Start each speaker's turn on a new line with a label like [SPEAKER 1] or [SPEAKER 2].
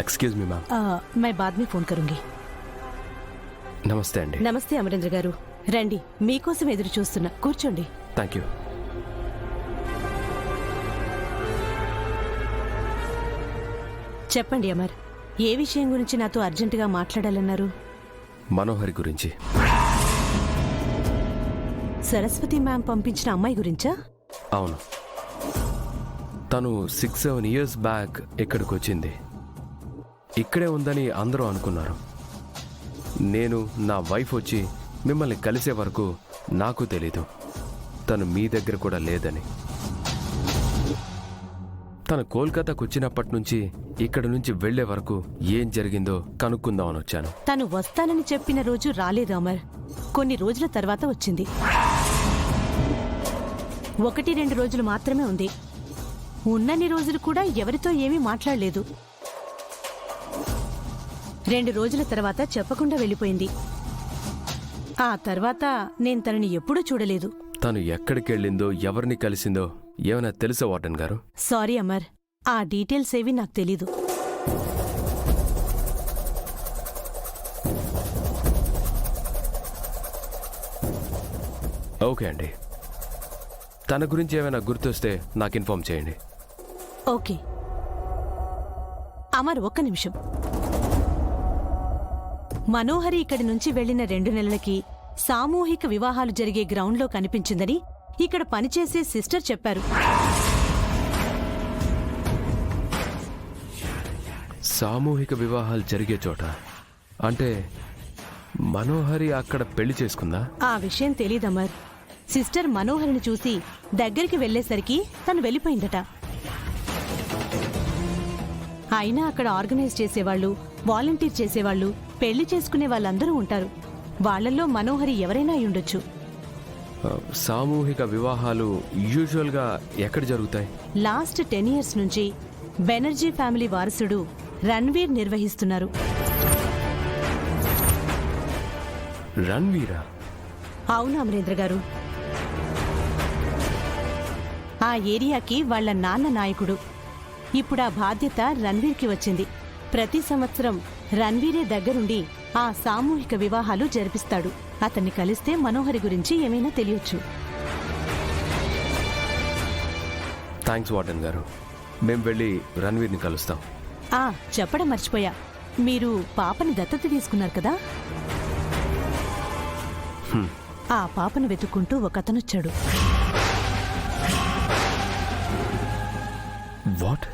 [SPEAKER 1] Excuse me ma'am.
[SPEAKER 2] मैं बाद में फोन करूंगी।
[SPEAKER 1] నమస్తే అండి।
[SPEAKER 2] నమస్తే అమరేంద్ర గారు, రండి, మీకోసం ఎదురు చూస్తున్నా, కూర్చోండి.
[SPEAKER 1] Thank you.
[SPEAKER 2] చెప్పండి అమర్, ఏ విషయం గురించి నాతో అర్జెంటుగా మాట్లాడాలన్నారు?
[SPEAKER 1] మనోహరి గురించి।
[SPEAKER 2] సరస్వతి మ్యామ్ పంపించిన అమ్మాయి గురించా?
[SPEAKER 1] అవును, తను 6-7 ఇయర్స్ బ్యాక్ ఇక్కడికి వచ్చింది. ఇక్కడే ఉందని అందరూ అనుకున్నారు. నేను నా వైఫ్ వచ్చి మిమ్మల్ని కలిసే వరకు నాకు తెలీదు తను మీ దగ్గర కూడా లేదని. తను కోల్కతాకు వచ్చినప్పటి నుంచి ఇక్కడి నుంచి వెళ్లే వరకు ఏం జరిగిందో కనుక్కుందామని వచ్చాను.
[SPEAKER 2] తను వస్తానని చెప్పిన రోజు రాలేదు అమర్, కొన్ని రోజుల తర్వాత వచ్చింది. 1-2 రోజులు మాత్రమే ఉంది. ఉన్నన్ని రోజులు కూడా ఎవరితో ఏమీ మాట్లాడలేదు. 2 రోజుల తర్వాత చెప్పకుండా వెళ్ళిపోయింది. ఆ తర్వాత నేను తనని ఎప్పుడూ చూడలేదు.
[SPEAKER 1] తను ఎక్కడికి వెళ్ళిందో ఎవరిని కలిసిందో ఏమైనా తెలుసా వార్డెన్ గారు?
[SPEAKER 2] సారీ అమర్, ఆ డీటెయిల్స్ ఏవి నాకు తెలీదు.
[SPEAKER 1] ఓకే అండి, తన గురించి ఏమైనా గుర్తొస్తే నాకు ఇన్ఫార్మ్ చేయండి.
[SPEAKER 2] ఓకే అమర్, ఒక్క నిమిషం. మనోహరి ఇక్కడి నుంచి వెళ్లిన 2 నెలలకి సామూహిక వివాహాలు జరిగే గ్రౌండ్లో కనిపించిందని ఇక్కడ పనిచేసే సిస్టర్ చెప్పారు.
[SPEAKER 1] సామూహిక వివాహాలు జరిగే చోట అంటే మనోహరి అక్కడ పెళ్లి చేసుకుందా?
[SPEAKER 2] ఆ విషయం తెలీదమర్. సిస్టర్ మనోహరిని చూసి దగ్గరికి వెళ్లేసరికి తను వెళ్ళిపోయిందట. అయినా అక్కడ ఆర్గనైజ్ చేసేవాళ్లు, వాలంటీర్ చేసేవాళ్లు, పెళ్లి చేసుకునే వాళ్ళందరూ ఉంటారు. వాళ్లల్లో మనోహరి ఎవరైనా అయ్యుండొచ్చు.
[SPEAKER 1] సామూహిక వివాహాలు యూజువల్గా ఎక్కడ జరుగుతాయి?
[SPEAKER 2] లాస్ట్ 10 ఇయర్స్ నుంచి బెనర్జీ ఫ్యామిలీ వారసుడు రణ్వీర్ నిర్వహిస్తున్నారు.
[SPEAKER 1] రణ్వీరా?
[SPEAKER 2] అవును అమరేంద్ర గారు. ఆ ఏరియాకి వాళ్ల నాన్న నాయకుడు. ఇప్పుడు ఆ బాధ్యత రణ్వీర్కి వచ్చింది. ప్రతి సంవత్సరం రణ్వీరే దగ్గరుండి ఆ సామూహిక వివాహాలు జరిపిస్తాడు. అతన్ని కలిస్తే మనోహరి గురించి ఏమైనా తెలియచ్చు.
[SPEAKER 1] థ్యాంక్స్ వార్డెన్ గారు, మేం వెళ్ళి రణ్వీర్ని కలుస్తాం.
[SPEAKER 2] చెప్పడం మర్చిపోయా, మీరు పాపని దత్తత తీసుకున్నారు కదా? ఆ పాపను వెతుక్కుంటూ ఒకతనొచ్చాడు.
[SPEAKER 1] వాట్?